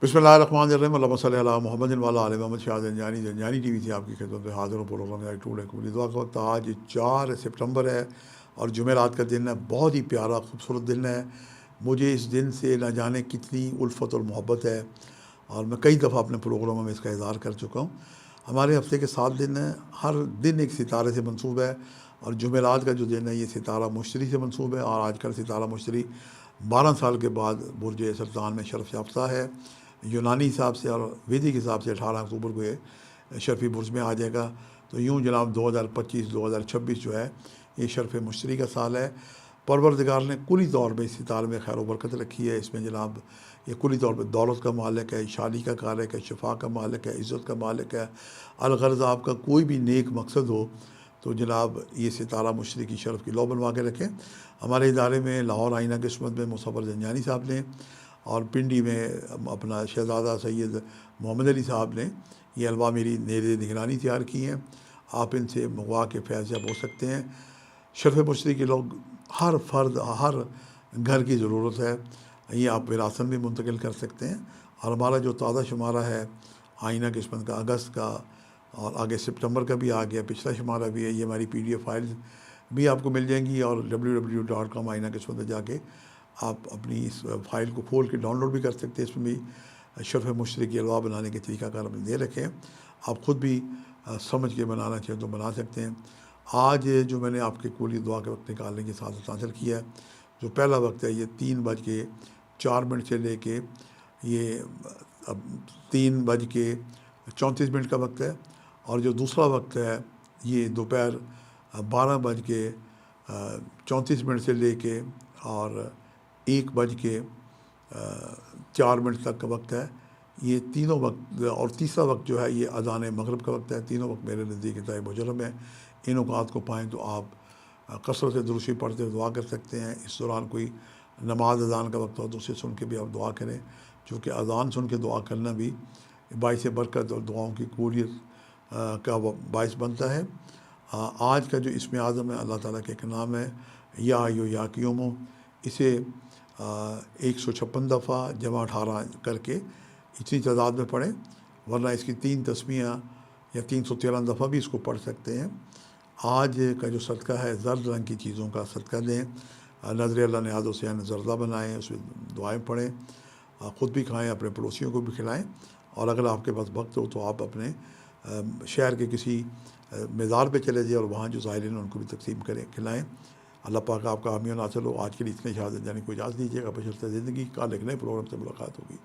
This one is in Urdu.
بسم اللہ الرحمن الرحیم، اللہم صلی علی محمد و علی آل محمد۔ شاہ زنجانی جنجانی ٹی وی سے آپ کی خدمت میں حاضر ہوں۔ پروگرام ٹوڈے قبولی دعا کا وقت۔ آج 4 سپٹمبر ہے اور جمعرات کا دن ہے۔ بہت ہی پیارا خوبصورت دن ہے۔ مجھے اس دن سے نہ جانے کتنی الفت اور محبت ہے، اور میں کئی دفعہ اپنے پروگراموں میں اس کا اظہار کر چکا ہوں۔ ہمارے ہفتے کے 7 دن ہیں، ہر دن ایک ستارے سے منسوب ہے، اور جمعرات کا جو دن ہے یہ ستارہ مشتری سے منسوب ہے، اور آج کل ستارہ مشتری 12 سال کے بعد برج سرطان میں شرف یافتہ ہے۔ یونانی حساب سے اور ویدک حساب سے 18 اکتوبر کو یہ شرفی برج میں آ جائے گا۔ تو یوں جناب 2025-2026 جو ہے یہ شرف مشتری کا سال ہے۔ پروردگار نے کلی طور پہ اس ستارے میں خیر و برکت رکھی ہے۔ اس میں جناب یہ کلی طور پہ دولت کا مالک ہے، شادی کا کارک ہے، شفا کا مالک ہے، عزت کا مالک ہے۔ الغرض آپ کا کوئی بھی نیک مقصد ہو تو جناب یہ ستارہ مشتری کی شرف کی لو بنوا کے رکھیں۔ ہمارے ادارے میں لاہور آئینہ قسمت میں مصور زنجانی صاحب نے، اور پنڈی میں اپنا شہزادہ سید محمد علی صاحب نے یہ الوا میری نیز نگرانی تیار کی ہیں۔ آپ ان سے منگوا کے فیض یاب ہو سکتے ہیں۔ شرف مشتری کے لوگ ہر فرد، ہر گھر کی ضرورت ہے، یہ آپ وراثت بھی منتقل کر سکتے ہیں۔ اور ہمارا جو تازہ شمارہ ہے آئینہ قسمت کا اگست کا، اور آگے سپٹمبر کا بھی آ گیا، پچھلا شمارہ بھی ہے، یہ ہماری PDF فائلز بھی آپ کو مل جائیں گی، اور www.com آئینہ قسمت میں جا کے آپ اپنی اس فائل کو کھول کے ڈاؤن لوڈ بھی کر سکتے ہیں۔ اس میں بھی شرف مشتری کی الوا بنانے کے طریقہ کار ہم نے دے رکھے ہیں، آپ خود بھی سمجھ کے بنانا چاہیں تو بنا سکتے ہیں۔ آج جو میں نے آپ کے قبولی دعا کے وقت نکالنے کی سعادت حاصل کیا ہے، جو پہلا وقت ہے یہ 3:04 سے لے کے یہ 3:34 کا وقت ہے، اور جو دوسرا وقت ہے یہ دوپہر 12:34 سے لے کے اور 1:04 تک کا وقت ہے۔ یہ تینوں وقت، اور تیسرا وقت جو ہے یہ اذان مغرب کا وقت ہے۔ تینوں وقت میرے نزدیک طے مجرم ہے۔ ان اوقات کو پائیں تو آپ کثرت سے درود شریف پڑھتے ہوئے دعا کر سکتے ہیں۔ اس دوران کوئی نماز اذان کا وقت ہو تو اسے سن کے بھی آپ دعا کریں، چونکہ اذان سن کے دعا کرنا بھی باعث برکت اور دعاؤں کی قبولیت کا باعث بنتا ہے۔ آج کا جو اسم اعظم ہے اللہ تعالیٰ کے ایک نام ہے یا ایو یا قیومو، اسے 156 دفعہ جمع 18 کر کے اتنی تعداد میں پڑھیں، ورنہ اس کی 3 تسمیہ یا 313 دفعہ بھی اس کو پڑھ سکتے ہیں۔ آج کا جو صدقہ ہے زرد رنگ کی چیزوں کا صدقہ دیں، نظر اللہ نیاز حسین زردہ بنائیں، اس میں دعائیں پڑھیں، خود بھی کھائیں، اپنے پڑوسیوں کو بھی کھلائیں، اور اگر آپ کے پاس وقت ہو تو آپ اپنے شہر کے کسی مزار پہ چلے جائیں اور وہاں جو زائرین ہیں ان کو بھی تقسیم کریں، کھلائیں۔ اللہ پاک آپ کا حامی و ناصر ہو۔ آج کے لیے اتنے شہادت جانے کو اجازت دیجیے گا، بشرطِ زندگی۔ کل ایک نئے پروگرام سے ملاقات ہوگی۔